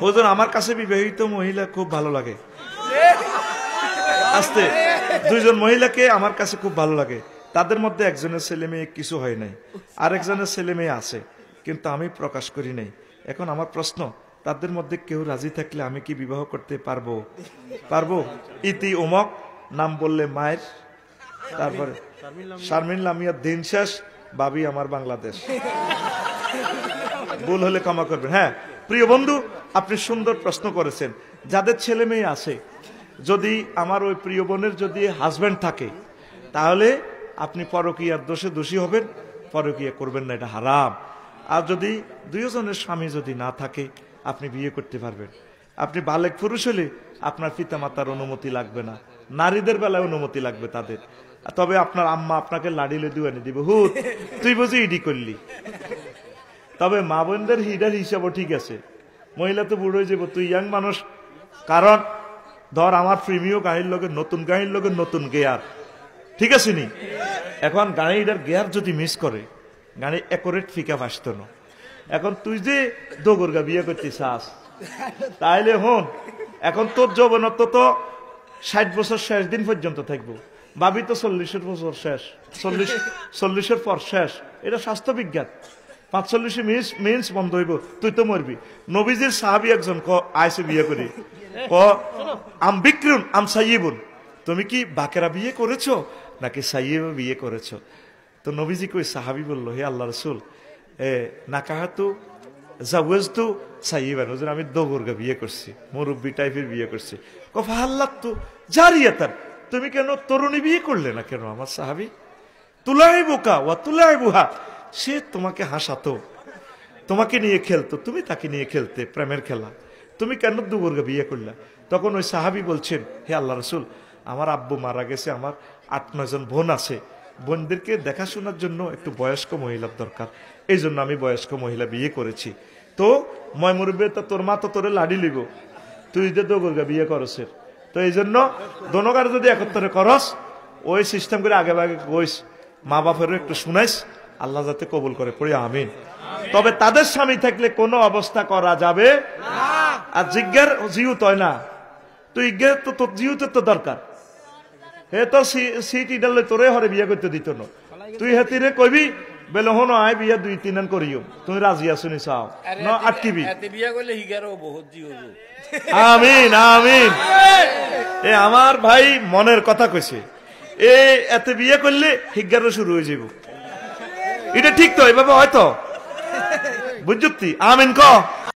হুজুর আমার কাছে বিবাহিত মহিলা খুব ভালো লাগে। আস্তে, দুইজন মহিলাকে আমার কাছে খুব ভালো লাগে। তাদের মধ্যে একজনের ছেলে মেয়ে কিছু হয় নাই, আরেকজনের ছেলে মেয়ে আছে, কিন্তু আমি প্রকাশ করি নাই। এখন আমার প্রশ্ন, তাদের মধ্যে কেউ রাজি থাকলে আমি কি বিবাহ করতে পারবো? পারবো। ইতি অমক, নাম বললে মায়ের, তারপরে শারমিন লামিয়া, দিন শেষ, ভাবি আমার বাংলাদেশ। ভুল হলে ক্ষমা করবেন। হ্যাঁ প্রিয় বন্ধু, আপনি সুন্দর প্রশ্ন করেছেন। যাদের ছেলে মেয়ে আছে, যদি আমার ওই প্রিয় বোনের যদি হাজবেন্ড থাকে, তাহলে আপনি পরকীয়ার দোষে দোষী হবেন, পরকীয়া করবেন না, এটা হারাম। আর যদি দুইজনের স্বামী যদি না থাকে, আপনি বিয়ে করতে পারবেন। আপনি বালেক পুরুষ হলে আপনার পিতামাতার অনুমতি লাগবে না, নারীদের বেলায় অনুমতি লাগবে তাদের। তবে আপনার আম্মা আপনাকে লাড়িলে দুয়ানি দিবে, হুত তুই বুঝি ইডি করলি। তবে মা বোনদের হিডার হিসাবও ঠিক আছে। মহিলা তো বুড়ো হয়ে যাবো, তুই ইয়াং মানুষ। কারণ ধর আমার প্রেমীয় গাড়ির লোকের নতুন গাড়ির লোকের নতুন গেয়ার, ঠিক আছে নি? এখন গাড়িটার গেয়ার যদি মিস করে, গাড়ি একুরেট ফিকা আসত না। এখন তুই যে দোগরগা বিয়ে করতে চাস, তাইলে হন, এখন তোর যৌবনত্ব তো 60 বছর শেষ দিন পর্যন্ত থাকবো, ভাবি তো 40 বছর শেষ, 40 পর শেষ। এটা স্বাস্থ্য বিজ্ঞান। 45 মিন্স বন্ধ হইব, তুই তো মরবি। নবীজির সাহাবী একজন আইসে বিয়ে করি, আম বিক্রুন আম সাইয়িবুন, তুমি কি বাকেরা বিয়ে করেছো নাকি সাইয়িবা বিয়ে করেছো? তো নবীজি কই, সাহাবী বললো, হে আল্লাহ রাসূল, নাকাহাতু জাওয়াজতু সাইয়িবান, হুজুর আমি দোগরগা বিয়ে করছি, মুরব্বি টাইপের বিয়ে করছি। ফাহাল্লাতু জারিয়াতান, তুমি কেন তরুণী বিয়ে করলে না কেন? আমার সাহাবী, তুলাইবুকা ওয়া তুলাইবুহা, সে তোমাকে হাসাতো, তোমাকে নিয়ে খেলতো, তুমি তাকে নিয়ে খেলতে, প্রেমের খেলা, তুমি কেন দুগরগা বিয়ে করলা? তখন ওই সাহাবী বলছেন, হে আল্লাহ রাসূল, আমার আব্বু মারা গেছে, আমার 8-9 জন বোন আছে, বোনদেরকে দেখাশোনার জন্য একটু বয়স্ক মহিলার দরকার, এই জন্য আমি বয়স্ক মহিলা বিয়ে করেছি। তো ময় মুরব্বী, তো তোর মা তো তোরে লাড়ি লিব, তুই যে দোগরগা বিয়ে করছেন, তো এই জন্য দোনোগার যদি একত্রে করস, ওই সিস্টেম করে আগে আগে কইস, মা বাপেরও একটু শুনাইস, আল্লাহ যাতে কবুল করে, পড়ি আমিন। তবে তাদের স্বামী থাকলে কোনো অবস্থা করা যাবে না। আর জিজ্ঞার জিউত হয় না, তুই ইজ্ঞার তো তোর জিউতে তো দরকার। হে তো সিট ইডালে তোরে হরে বিয়ে করতে দিত না, তুই হেতিরে কইবি বেলে হনো আয় বিয়া 2-3 করিও, তুমি রাজি আছো নি? চাও না আটকিবি? বিয়া করলে হিগারও বহুত জিও। আমিন আমিন। এ আমার ভাই মনের কথা কইছে, এতে বিয়ে করলে হিগারও শুরু হয়ে যাব। এটা ঠিক তো, এভাবে হয়তো বুঝতি? আমিন ক।